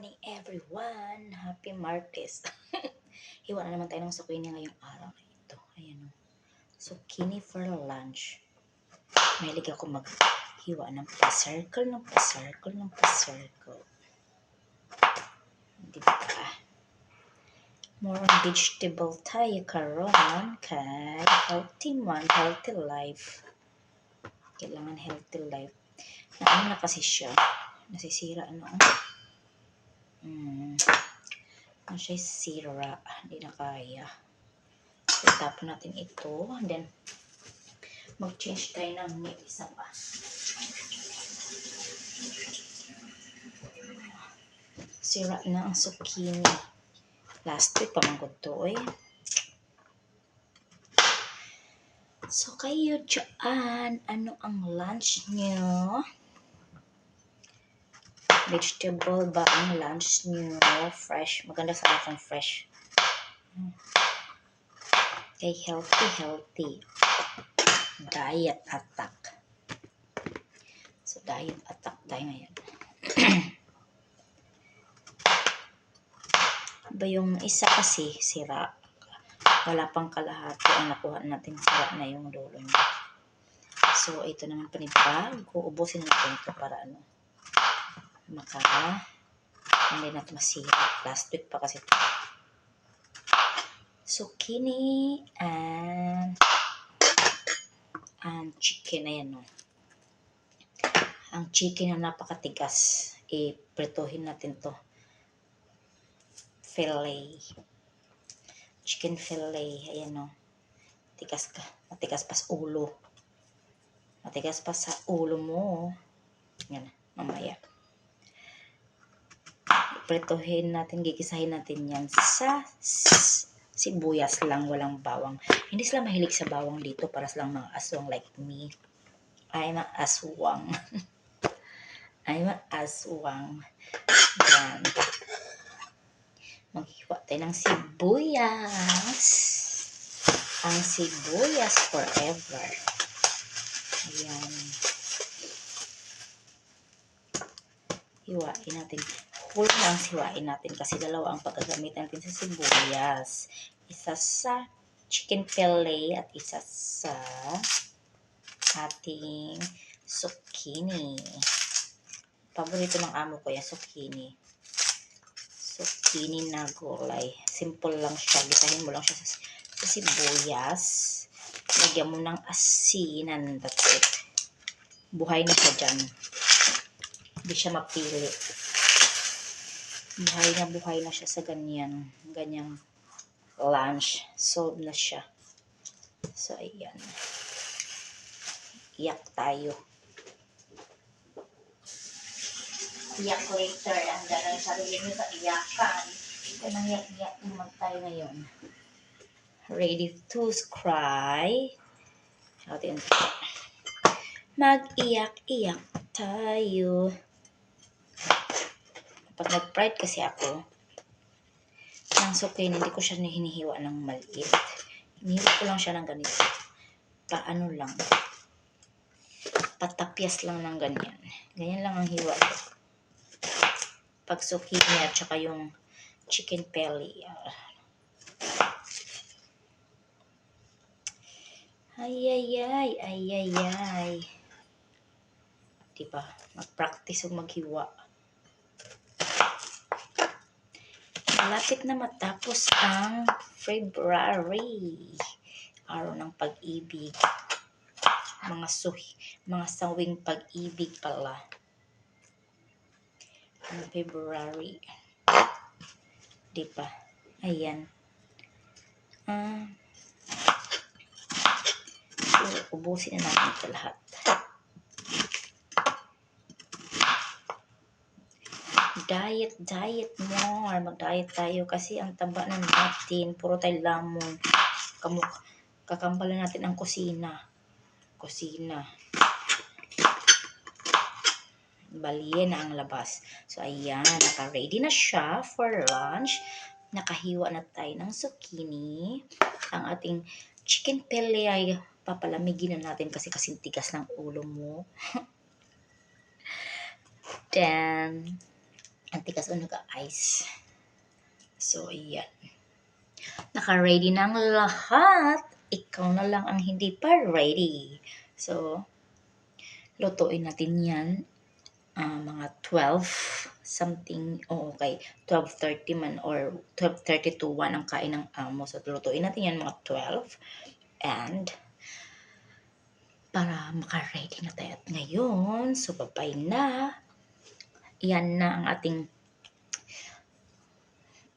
morning everyone! Happy Martes! Hiwa na naman tayo ng zucchini ngayong araw na ito. Ayan o. Zucchini for lunch. Mahilig ako maghiwa ng pa-circle, Diba? More on vegetable tayo karon kay healthy life. Kailangan healthy life. Naano na kasi siya. Nasisira siya sira. Hindi na kaya. So, tapon natin ito. And then, mag-change tayo ng isa pa. Sira na ang zucchini. Last week pa manggod to So, kayo dyan, ano ang lunch nyo? Vegetable ba ang lunch nyo? Fresh. Maganda sa akong fresh. Okay, healthy. Diet attack. So, diet attack tayo ngayon. Ba yung isa kasi sira. Wala pang kalahati ang nakuha natin. Sira na yung dulo niya. So, ito naman panibago. Ubusin natin ito para hindi na ito masira. Last week pa kasi ito. Zucchini and chicken. Ayan o. Ang chicken na napakatigas. Iprituhin natin to. Chicken fillet. Ayan o. Matigas pa sa ulo. Matigas pa sa ulo mo. Yan. Mamaya. Prituhin natin, gigisahin natin yan sa sibuyas lang, walang bawang. Hindi sila mahilig sa bawang dito para silang mga aswang like me. I'm a aswang. Yan. Maghiwa tayo ng sibuyas. Ang sibuyas forever. Ayan. Hiwain natin. Whole lang siwain natin kasi dalawa ang paggagamit natin sa sibuyas. Isa sa chicken fillet at isa sa ating zucchini. Paborito ng amo ko yung zucchini. Zucchini na gulay. Simple lang siya. Gisahin mo lang siya sa sibuyas. Lagyan mo ng asinan. That's it. Buhay na siya dyan. Hindi siya mapili. Buhay na siya sa ganyang lunch. Solve na siya. So, ayan. Iyak tayo. Iyak later. Ang ganang sarili nyo sa iyakan. Ito nang iyak naman tayo ngayon. Ready to cry. Mag-iyak-iyak tayo. Pag nag-pride kasi ako, ng zucchini, hindi ko siya hinihiwa ng maliit. Hinihiwa ko lang siya ng ganito. Paano lang. Patapyas lang ng ganyan. Ganyan lang ang hiwa ko. Pag zucchini at saka yung chicken belly. Ay. Diba? Mag-practice o maghiwa. Malapit na matapos ang February. Araw ng pag-ibig. Mga sawing pag-ibig pala. Ang February. Diba? Ayan. So, ubusin na natin ito lahat. Diet more. Mag-diet tayo kasi ang taba na natin. Puro tayo lamon. Kakambalan natin ang kusina. Baliye na ang labas. So, ayan. Naka-ready na siya for lunch. Nakahiwa na tayo ng zucchini. Ang ating chicken fillet ay papalamigin na natin kasi tigas ng ulo mo. Then, Antikas o nag-ice. So, ayan. Naka-ready na ang lahat. Ikaw na lang ang hindi pa ready. So, lutuin natin yan. Mga 12 something. Oh, okay. 12:30 man or 12:30 to 1 ang kain ng amo. So, lutuin natin yan mga 12. And, para maka-ready na tayo. At ngayon, so babay na. Yan na ang ating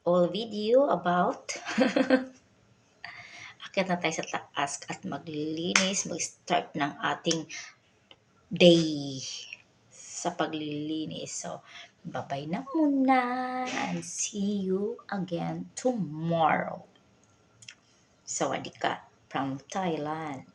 all video about akyat na tayo sa taas at maglilinis, mag-start ng ating day sa paglilinis. So, babay na muna and see you again tomorrow. Sawadee ka from Thailand.